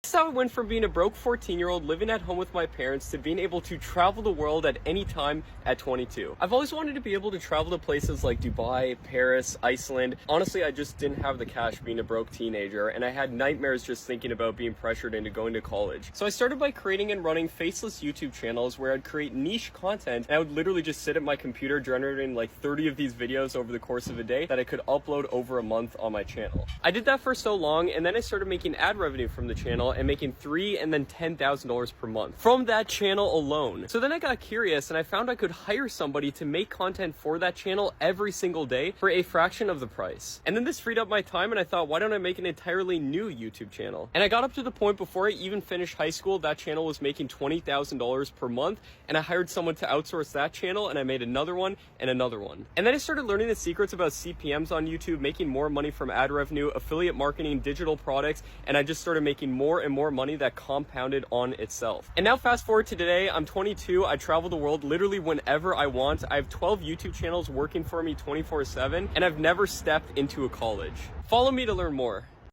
That's how I went from being a broke 14-year-old living at home with my parents to being able to travel the world at any time at 22. I've always wanted to be able to travel to places like Dubai, Paris, Iceland. Honestly, I just didn't have the cash being a broke teenager, and I had nightmares just thinking about being pressured into going to college. So I started by creating and running faceless YouTube channels where I'd create niche content, and I would literally just sit at my computer generating like 30 of these videos over the course of a day that I could upload over a month on my channel. I did that for so long, and then I started making ad revenue from the channel and making $3,000 and then $10,000 per month from that channel alone. So then I got curious and I found I could hire somebody to make content for that channel every single day for a fraction of the price. And then this freed up my time, and I thought, why don't I make an entirely new YouTube channel? And I got up to the point before I even finished high school, that channel was making $20,000 per month, and I hired someone to outsource that channel, and I made another one and another one. And then I started learning the secrets about CPMs on YouTube, making more money from ad revenue, affiliate marketing, digital products, and I just started making more and more money that compounded on itself. And now fast forward to today, I'm 22, I travel the world literally whenever I want. I have 12 YouTube channels working for me 24/7, and I've never stepped into a college. Follow me to learn more.